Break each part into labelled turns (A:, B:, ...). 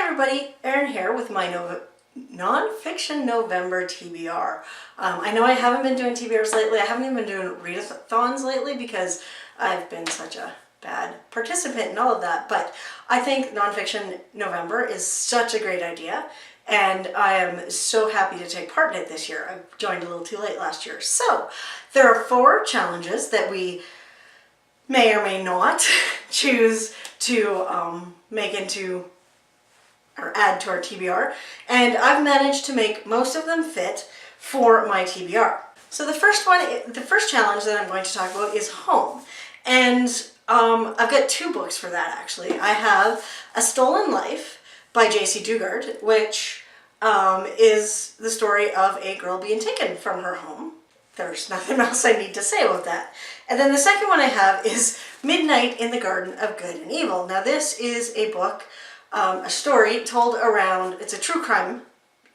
A: everybody, Erin here with my Nonfiction November TBR. I know I haven't been doing TBRs lately. I haven't even been doing readathons lately because I've been such a bad participant in all of that. But I think Nonfiction November is such a great idea, and I am so happy to take part in it this year. I joined a little too late last year. So there are 4 challenges that we may or may not choose to make into or add to our TBR, and I've managed to make most of them fit for my TBR. So the first challenge that I'm going to talk about is home, and I've got 2 books for that actually. I have A Stolen Life by Jaycee Dugard, which is the story of a girl being taken from her home. There's nothing else I need to say about that. And then the second one I have is Midnight in the Garden of Good and Evil. Now this is a book, a story told around, it's a true crime,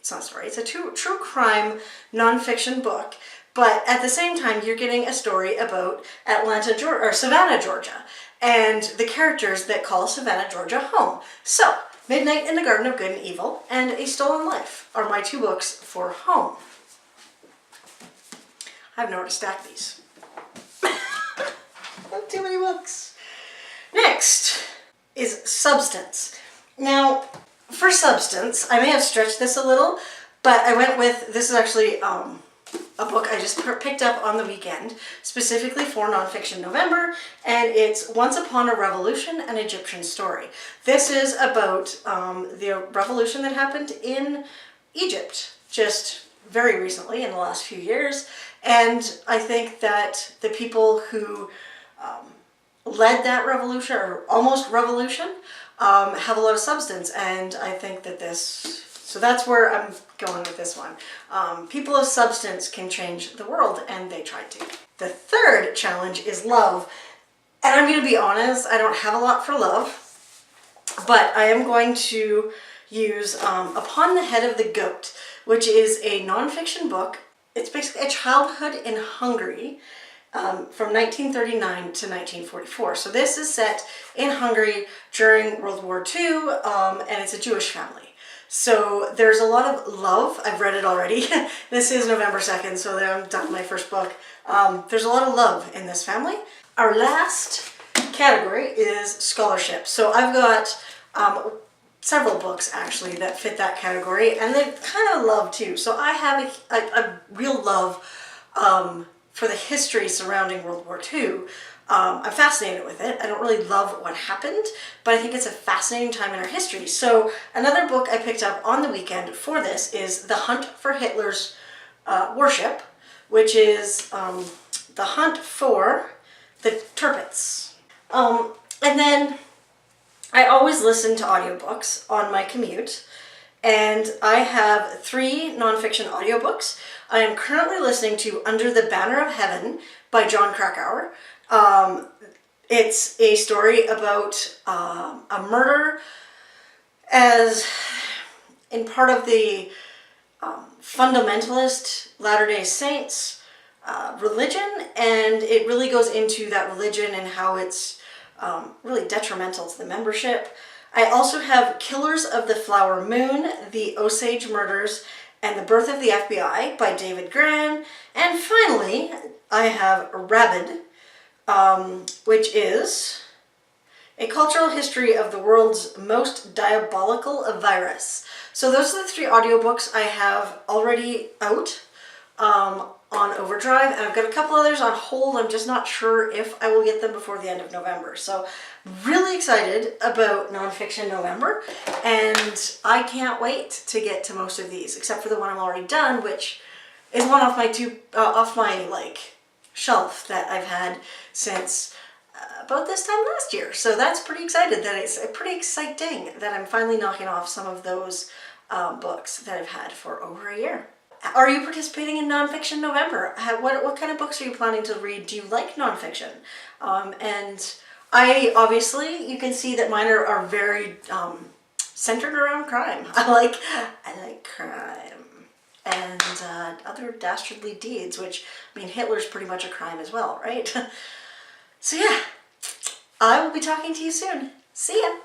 A: it's not a story, it's a true crime nonfiction book, but at the same time you're getting a story about Savannah, Georgia, and the characters that call Savannah, Georgia home. So, Midnight in the Garden of Good and Evil and A Stolen Life are my 2 books for home. I have nowhere to stack these. Not too many books. Next is Substance. Now, for Substance, I may have stretched this a little, but I went with, this is actually a book I just picked up on the weekend, specifically for Nonfiction November, and it's Once Upon a Revolution, an Egyptian Story. This is about the revolution that happened in Egypt just very recently in the last few years, and I think that the people who led that revolution, or almost revolution, have a lot of substance, and I think that so that's where I'm going with this one. People of substance can change the world, and they tried to. The third challenge is love, and I'm going to be honest, I don't have a lot for love, but I am going to use Upon the Head of the Goat, which is a nonfiction book. It's basically a childhood in Hungary from 1939 to 1944. So this is set in Hungary during World War II, and it's a Jewish family. So there's a lot of love. I've read it already. This is November 2nd, so I'm done my first book. There's a lot of love in this family. Our last category is scholarship. So I've got several books actually that fit that category, and they kind of love too. So I have a real love for the history surrounding World War II. I'm fascinated with it. I don't really love what happened, but I think it's a fascinating time in our history. So another book I picked up on the weekend for this is The Hunt for Hitler's Worship, which is the hunt for the Tirpitz. And then I always listen to audiobooks on my commute, and I have 3 nonfiction audiobooks. I am currently listening to Under the Banner of Heaven by Jon Krakauer. It's a story about a murder as in part of the fundamentalist Latter-day Saints religion, and it really goes into that religion and how it's really detrimental to the membership. I also have Killers of the Flower Moon, The Osage Murders, and The Birth of the FBI by David Grann. And finally, I have Rabid, which is A Cultural History of the World's Most Diabolical Virus. So those are the 3 audiobooks I have already out on Overdrive, and I've got a couple others on hold. I'm just not sure if I will get them before the end of November. So really excited about Nonfiction November, and I can't wait to get to most of these, except for the one I'm already done, which is one off my shelf that I've had since about this time last year. So that's pretty exciting that I'm finally knocking off some of those books that I've had for over a year. Are you participating in Nonfiction November? What kind of books are you planning to read? Do you like nonfiction? And I obviously, you can see that mine are very centered around crime. I like crime and other dastardly deeds, which, I mean, Hitler's pretty much a crime as well, right? So yeah, I will be talking to you soon. See ya!